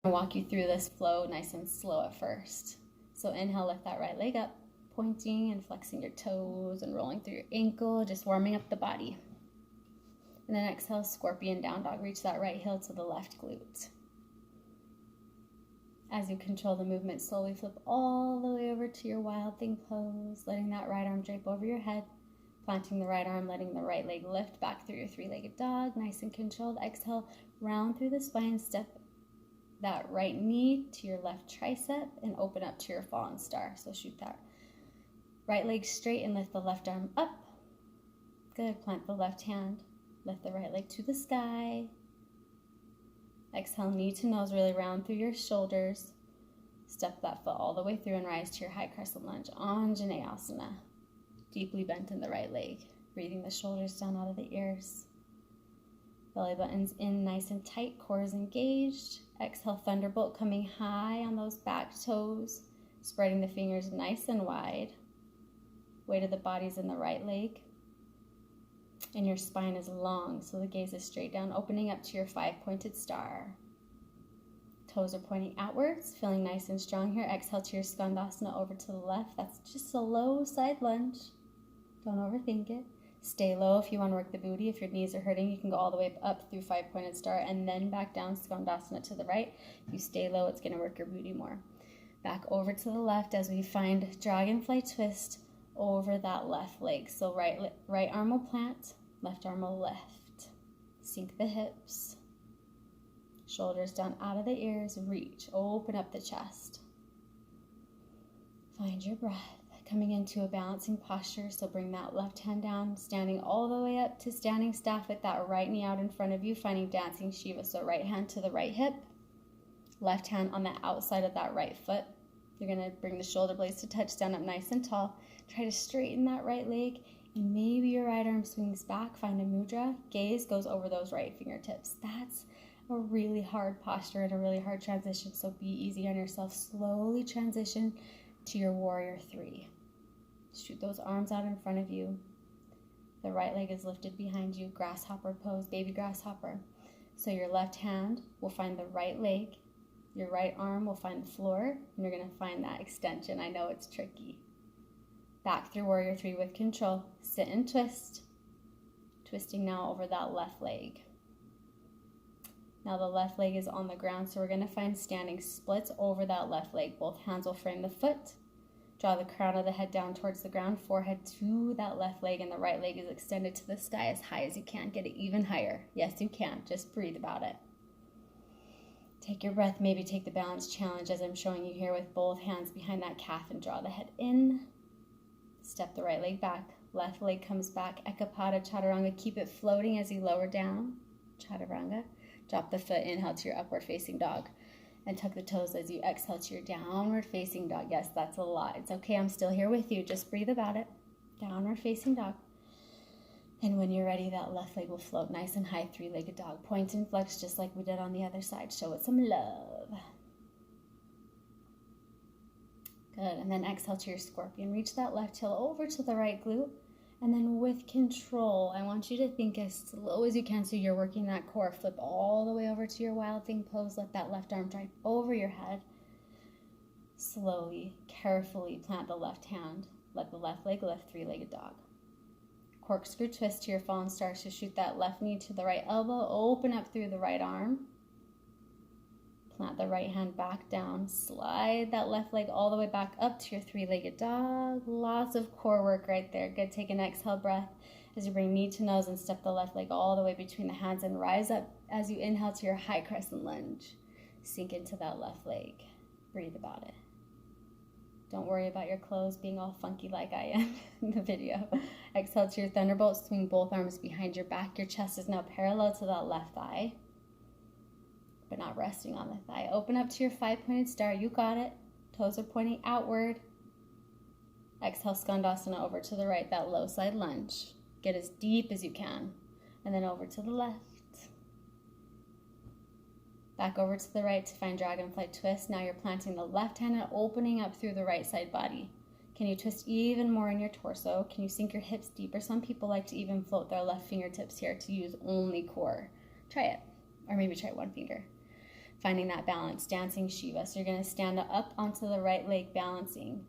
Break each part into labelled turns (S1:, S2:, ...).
S1: I'll walk you through this flow nice and slow at first. So inhale, lift that right leg up, pointing and flexing your toes and rolling through your ankle, just warming up the body. And then exhale, scorpion down dog. Reach that right heel to the left glute. As you control the movement, slowly flip all the way over to your wild thing pose, letting that right arm drape over your head, planting the right arm, letting the right leg lift back through your three-legged dog, nice and controlled. Exhale, round through the spine, step that right knee to your left tricep and open up to your fallen star. So shoot that right leg straight and lift the left arm up. Good, plant the left hand, lift the right leg to the sky. Exhale, knee to nose, really round through your shoulders. Step that foot all the way through and rise to your high crescent lunge, Anjaneyasana. Deeply bent in the right leg, breathing the shoulders down out of the ears. Belly button's in nice and tight, core is engaged. Exhale, thunderbolt coming high on those back toes, spreading the fingers nice and wide. Weight of the body's in the right leg. And your spine is long, so the gaze is straight down, opening up to your 5-pointed star. Toes are pointing outwards, feeling nice and strong here. Exhale to your Skandasana over to the left. That's just a low side lunge. Don't overthink it. Stay low if you want to work the booty. If your knees are hurting, you can go all the way up through 5-pointed star and then back down Skandasana to the right. If you stay low, it's going to work your booty more. Back over to the left as we find dragonfly twist over that left leg. So right arm will plant, left arm will lift. Sink the hips. Shoulders down out of the ears. Reach. Open up the chest. Find your breath. Coming into a balancing posture. So bring that left hand down, standing all the way up to standing staff with that right knee out in front of you, finding dancing Shiva. So right hand to the right hip. Left hand on the outside of that right foot. You're going to bring the shoulder blades to touch, stand up nice and tall. Try to straighten that right leg, and maybe your right arm swings back. Find a mudra. Gaze goes over those right fingertips. That's a really hard posture and a really hard transition, so be easy on yourself. Slowly transition to your warrior 3. Shoot those arms out in front of you. The right leg is lifted behind you. Grasshopper pose, baby grasshopper. So your left hand will find the right leg. Your right arm will find the floor, and you're going to find that extension. I know it's tricky. Back through warrior 3 with control. Sit and twist. Twisting now over that left leg. Now the left leg is on the ground, so we're going to find standing splits over that left leg. Both hands will frame the foot. Draw the crown of the head down towards the ground, forehead to that left leg, and the right leg is extended to the sky as high as you can. Get it even higher. Yes, you can. Just breathe about it. Take your breath. Maybe take the balance challenge as I'm showing you here with both hands behind that calf and draw the head in. Step the right leg back. Left leg comes back. Ekapada Chaturanga. Keep it floating as you lower down. Chaturanga. Drop the foot. Inhale to your upward facing dog. And tuck the toes as you exhale to your downward facing dog. Yes, that's a lot. It's okay. I'm still here with you. Just breathe about it. Downward facing dog. And when you're ready, that left leg will float nice and high, 3-legged dog. Point and flex just like we did on the other side. Show it some love. Good. And then exhale to your scorpion. Reach that left heel over to the right glute. And then with control, I want you to think as slow as you can so you're working that core. Flip all the way over to your wild thing pose. Let that left arm drive over your head. Slowly, carefully plant the left hand. Let the left leg lift, 3-legged dog. Corkscrew twist to your fallen star. So shoot that left knee to the right elbow. Open up through the right arm. Plant the right hand back down. Slide that left leg all the way back up to your 3-legged dog. Lots of core work right there. Good. Take an exhale breath as you bring knee to nose and step the left leg all the way between the hands and rise up as you inhale to your high crescent lunge. Sink into that left leg. Breathe about it. Don't worry about your clothes being all funky like I am in the video. Exhale to your thunderbolt. Swing both arms behind your back. Your chest is now parallel to that left thigh, but not resting on the thigh. Open up to your 5-pointed star. You got it. Toes are pointing outward. Exhale, Skandasana over to the right, that low side lunge. Get as deep as you can. And then over to the left. Back over to the right to find dragonfly twist. Now you're planting the left hand and opening up through the right side body. Can you twist even more in your torso? Can you sink your hips deeper? Some people like to even float their left fingertips here to use only core. Try it. Or maybe try one finger. finding that balance, dancing Shiva. So you're going to stand up onto the right leg, balancing.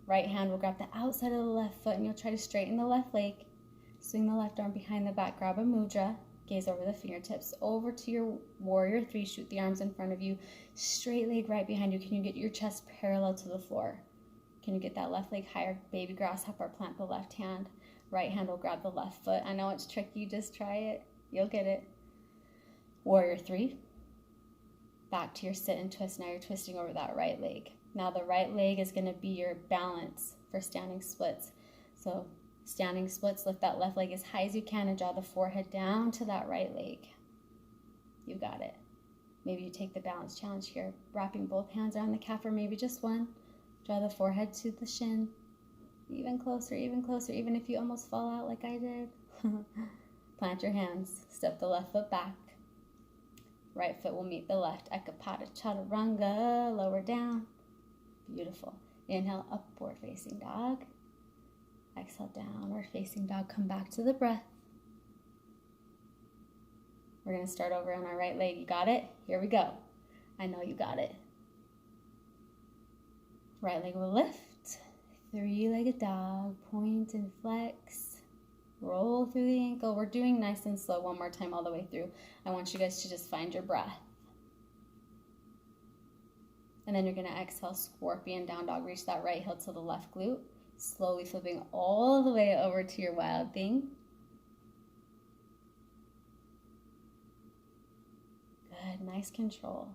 S1: Right hand will grab the outside of the left foot, and you'll try to straighten the left leg. Swing the left arm behind the back, grab a mudra, gaze over the fingertips, over to your warrior three, shoot the arms in front of you, straight leg right behind you. Can you get your chest parallel to the floor? Can you get that left leg higher? Baby grasshopper, plant the left hand. Right hand will grab the left foot. I know it's tricky, just try it. You'll get it. Warrior three. Back to your sit and twist. Now you're twisting over that right leg. Now the right leg is going to be your balance for standing splits. So standing splits, lift that left leg as high as you can and draw the forehead down to that right leg. You got it. Maybe you take the balance challenge here, wrapping both hands around the calf, or maybe just one. Draw the forehead to the shin. Even closer, even if you almost fall out like I did. Plant your hands. Step the left foot back. Right foot will meet the left. Ekapada chaturanga. Lower down. Beautiful. Inhale, upward facing dog. Exhale, downward facing dog. Come back to the breath. We're going to start over on our right leg. You got it? Here we go. I know you got it. Right leg will lift. Three-legged dog. Point and flex. Roll through the ankle. We're doing nice and slow one more time all the way through. I want you guys to just find your breath. And then you're going to exhale, scorpion down dog. Reach that right heel to the left glute. Slowly flipping all the way over to your wild thing. Good, nice control.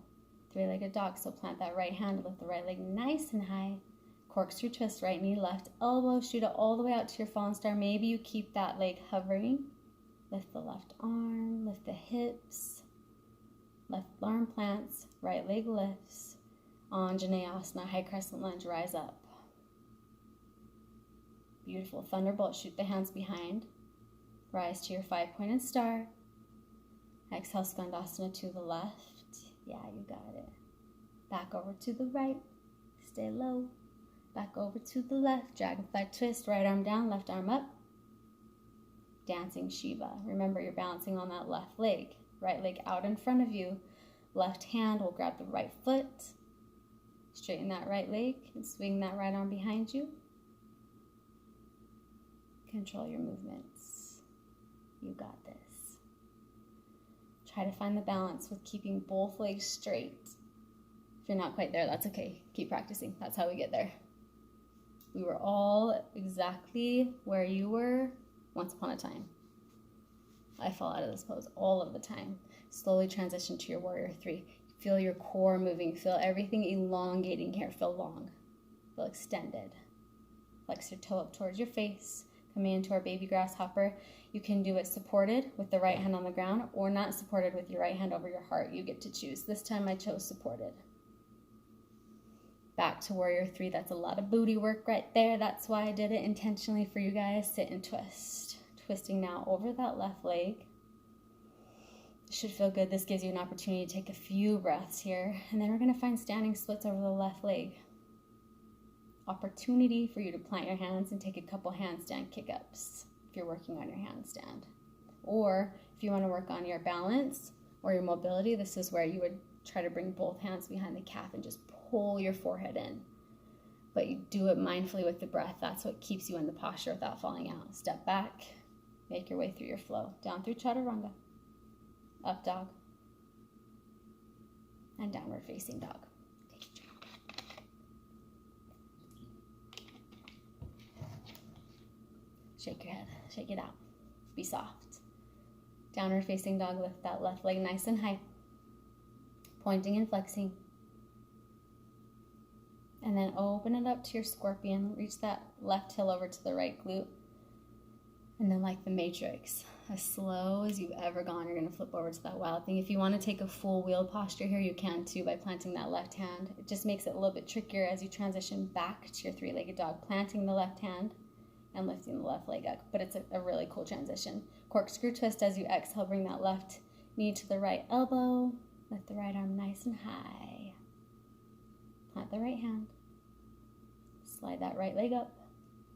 S1: Three-legged dog, so plant that right hand, lift the right leg nice and high. Corkscrew twist, right knee, left elbow, shoot it all the way out to your fallen star. Maybe you keep that leg hovering. Lift the left arm, lift the hips. Left arm plants, right leg lifts. Anjaneyasana, high crescent lunge, rise up. Beautiful. Thunderbolt, shoot the hands behind. Rise to your 5-pointed star. Exhale, Skandasana to the left. Yeah, you got it. Back over to the right. Stay low. Back over to the left. Dragonfly twist, right arm down, left arm up. Dancing Shiva. Remember, you're balancing on that left leg. Right leg out in front of you. Left hand will grab the right foot. Straighten that right leg and swing that right arm behind you. Control your movements. You got this. Try to find the balance with keeping both legs straight. If you're not quite there, that's okay. Keep practicing. That's how we get there. We were all exactly where you were once upon a time. I fall out of this pose all of the time. Slowly transition to your warrior three. Feel your core moving. Feel everything elongating here. Feel long. Feel extended. Flex your toe up towards your face. Coming into our baby grasshopper. You can do it supported with the right hand on the ground or not supported with your right hand over your heart. You get to choose. This time I chose supported. Back to warrior three. That's a lot of booty work right there. That's why I did it intentionally for you guys. Sit and twist. Twisting now over that left leg. Should feel good. This gives you an opportunity to take a few breaths here. And then we're going to find standing splits over the left leg. Opportunity for you to plant your hands and take a couple handstand kick-ups if you're working on your handstand. Or if you want to work on your balance or your mobility, this is where you would try to bring both hands behind the calf and just pull your forehead in. But you do it mindfully with the breath. That's what keeps you in the posture without falling out. Step back, make your way through your flow. Down through chaturanga, up dog, and downward facing dog. Shake your head, shake it out. Be soft. Downward facing dog, lift that left leg nice and high. Pointing and flexing. And then open it up to your scorpion. Reach that left heel over to the right glute. And then like the Matrix, as slow as you've ever gone, you're going to flip over to that wild thing. If you want to take a full wheel posture here, you can too by planting that left hand. It just makes it a little bit trickier as you transition back to your three-legged dog, planting the left hand and lifting the left leg up. But it's a really cool transition. Corkscrew twist as you exhale, bring that left knee to the right elbow. Lift the right arm nice and high. Plant the right hand. Slide that right leg up.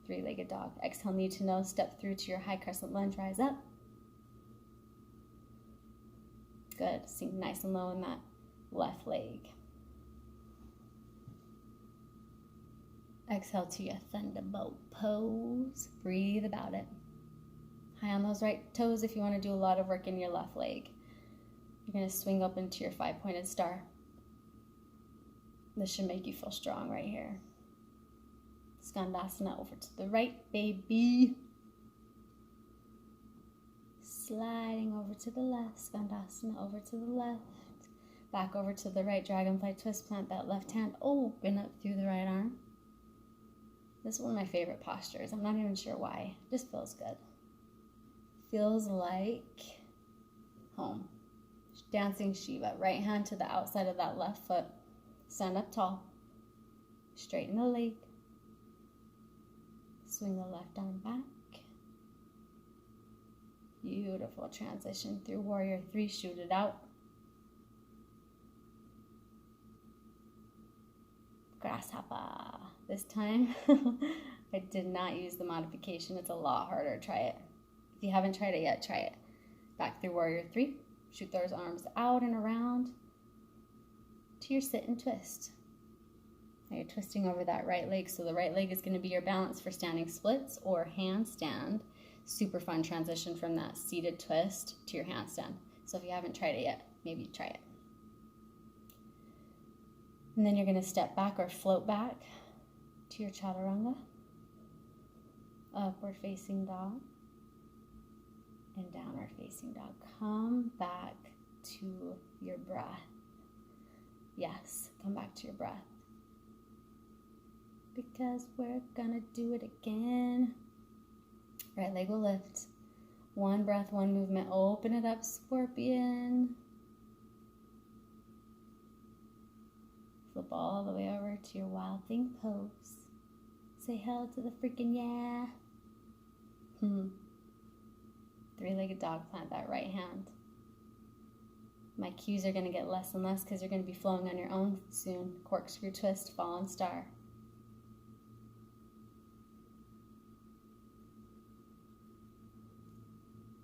S1: Three-legged dog. Exhale, knee to nose. Step through to your high crescent lunge. Rise up. Good. Sink nice and low in that left leg. Exhale to your thunderbolt pose. Breathe about it. High on those right toes if you want to do a lot of work in your left leg. You're going to swing up into your 5-pointed star. This should make you feel strong right here. Skandasana over to the right, baby. Sliding over to the left. Skandasana over to the left. Back over to the right, dragonfly twist. Plant that left hand. Open up through the right arm. This is one of my favorite postures. I'm not even sure why. It just feels good. Feels like home. Dancing Shiva. Right hand to the outside of that left foot. Stand up tall. Straighten the leg. Swing the left arm back. Beautiful transition through Warrior 3. Shoot it out. Grasshopper. This time, I did not use the modification. It's a lot harder. Try it. If you haven't tried it yet, try it. Back through Warrior 3. Shoot those arms out and around to your sit and twist. Now you're twisting over that right leg. So the right leg is going to be your balance for standing splits or handstand. Super fun transition from that seated twist to your handstand. So if you haven't tried it yet, maybe try it. And then you're going to step back or float back to your chaturanga. Upward facing dog. And downward facing dog. Come back to your breath. Yes, come back to your breath. Because we're gonna do it again. Right leg will lift. One breath, one movement. Open it up, scorpion. Flip all the way over to your wild thing pose. Say hell to the freaking yeah. Three-legged dog, plant that right hand. My cues are going to get less and less because you're going to be flowing on your own soon. Corkscrew twist, fallen star.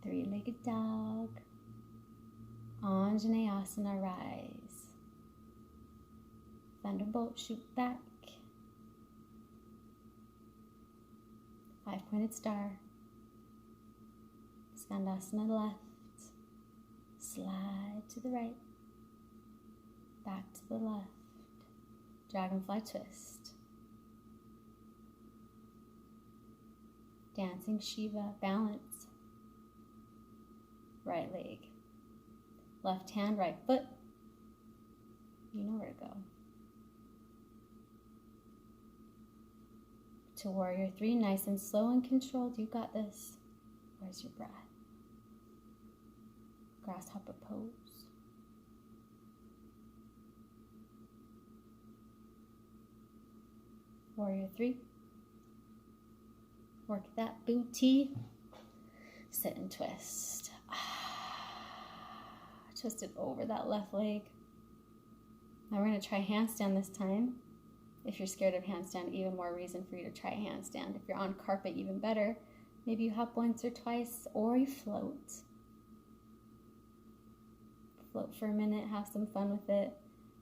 S1: Three-legged dog. Anjaneyasana, rise. Thunderbolt, shoot back. 5-pointed star. Skandasana left. Slide to the right. Back to the left. Dragonfly twist. Dancing Shiva, balance. Right leg. Left hand, right foot. You know where to go. To Warrior 3, nice and slow and controlled. You got this. Where's your breath? Grasshopper pose. Warrior 3. Work that booty. Sit and twist. Twist it over that left leg. Now we're going to try handstand this time. If you're scared of handstand, even more reason for you to try handstand. If you're on carpet, even better. Maybe you hop once or twice, or you float. Float for a minute, have some fun with it,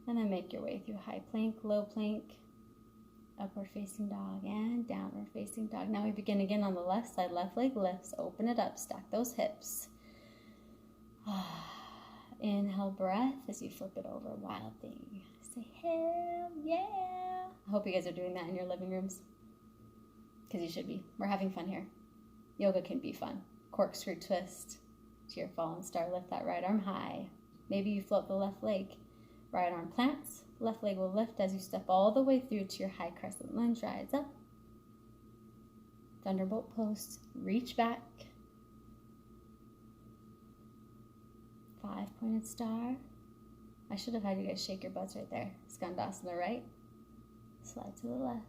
S1: and then make your way through high plank, low plank, upward facing dog, and downward facing dog. Now we begin again on the left side. Left leg lifts, open it up, stack those hips. Inhale, breath as you flip it over, wild thing. Say, hell yeah. I hope you guys are doing that in your living rooms, because you should be. We're having fun here. Yoga can be fun. Corkscrew twist to your fallen star. Lift that right arm high. Maybe you float the left leg. Right arm plants. Left leg will lift as you step all the way through to your high crescent lunge. Rise up. Thunderbolt pose. Reach back. 5-pointed star. I should have had you guys shake your butts right there. Skandasana right. Slide to the left.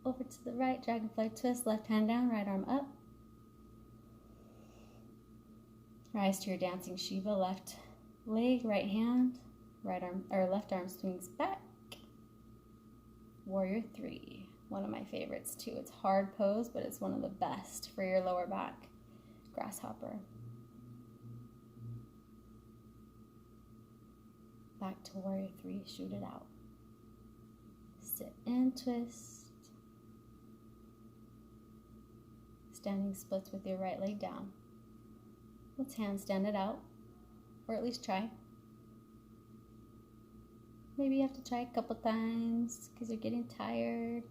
S1: Over to the right. Dragonfly twist. Left hand down. Right arm up. Rise to your dancing Shiva. Left leg, right hand, right arm or left arm swings back. Warrior 3. One of my favorites too. It's hard pose, but it's one of the best for your lower back. Grasshopper. Back to warrior three, shoot it out. Sit and twist. Standing splits with your right leg down. Let's handstand it out, or at least try. Maybe you have to try a couple times because you're getting tired.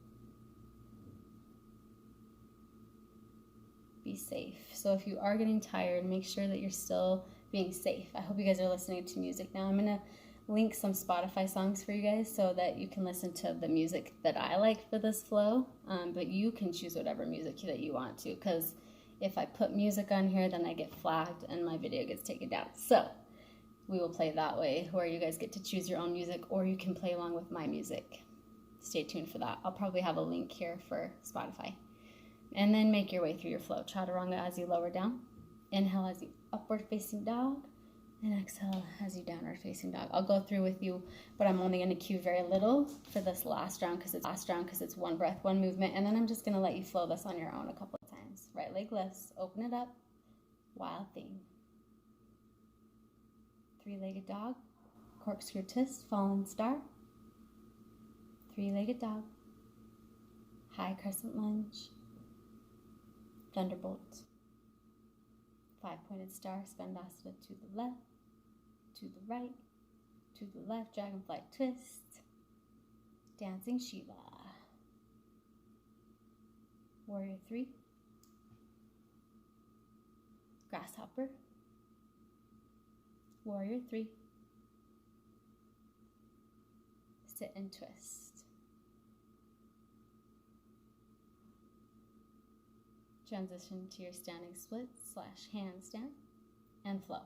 S1: Be safe. So if you are getting tired, make sure that you're still being safe. I hope you guys are listening to music now. I'm going to link some Spotify songs for you guys so that you can listen to the music that I like for this flow, but you can choose whatever music that you want to, because if I put music on here, then I get flagged and my video gets taken down. So we will play that way, where you guys get to choose your own music, or you can play along with my music. Stay tuned for that. I'll probably have a link here for Spotify. And then make your way through your flow. Chaturanga as you lower down. Inhale as you upward facing dog. And exhale as you downward facing dog. I'll go through with you, but I'm only going to cue very little for this last round because it's one breath, one movement. And then I'm just going to let you flow this on your own a couple of times. Right leg lifts. Open it up. Wild thing. Three-legged dog. Corkscrew twist. Fallen star. Three-legged dog. High crescent lunge. Thunderbolt. Five-pointed star, Skandasana to the left, to the right, to the left, dragonfly twist, dancing Shiva. Warrior three, grasshopper, warrior three, sit and twist. Transition to your standing split / handstand and flow.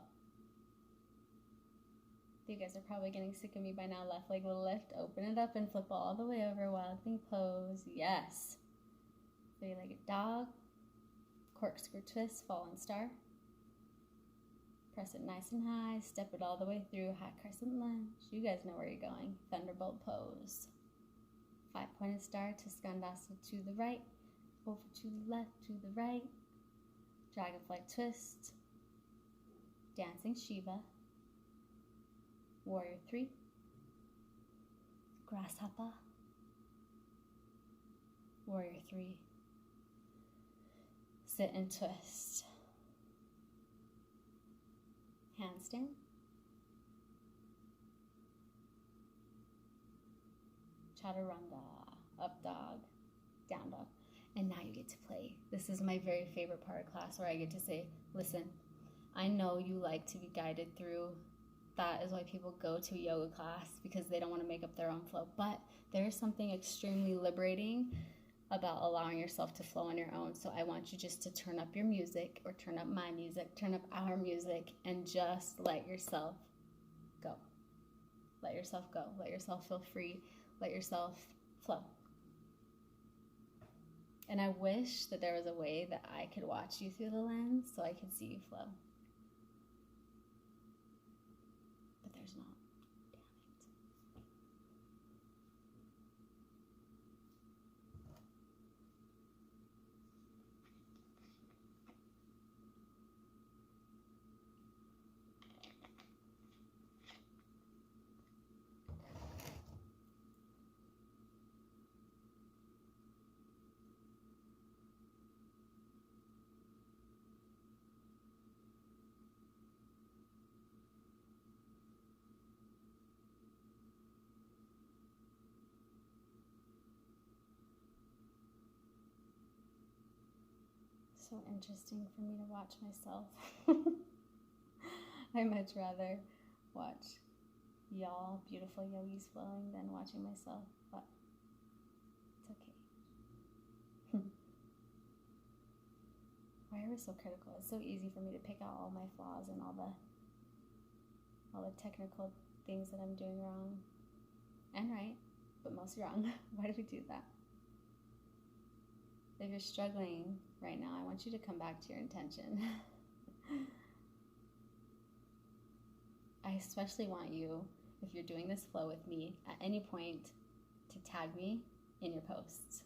S1: You guys are probably getting sick of me by now. Left leg will lift, open it up and flip all the way over. Wild thing pose. Yes. Three-legged dog. Corkscrew twist, fallen star. Press it nice and high. Step it all the way through. High crescent lunge. You guys know where you're going. Thunderbolt pose. Five-pointed star to Skandasana to the right. Over to the left, to the right. Dragonfly twist. Dancing Shiva. Warrior three. Grasshopper. Warrior three. Sit and twist. Handstand. Chaturanga. Up dog. Down dog. And now you get to play. This is my very favorite part of class, where I get to say, listen, I know you like to be guided through. That is why people go to a yoga class, because they don't want to make up their own flow. But there is something extremely liberating about allowing yourself to flow on your own. So I want you just to turn up your music, or turn up my music, turn up our music, and just let yourself go. Let yourself go. Let yourself feel free. Let yourself flow. And I wish that there was a way that I could watch you through the lens so I could see you flow. But there's not. Damn it. So interesting for me to watch myself. I much rather watch y'all beautiful yogis flowing than watching myself, but it's okay. Why are we so critical? It's so easy for me to pick out all my flaws and all the technical things that I'm doing wrong and right, but mostly wrong. Why do we do that? If you're struggling right now, I want you to come back to your intention. I especially want you, if you're doing this flow with me, at any point to tag me in your posts.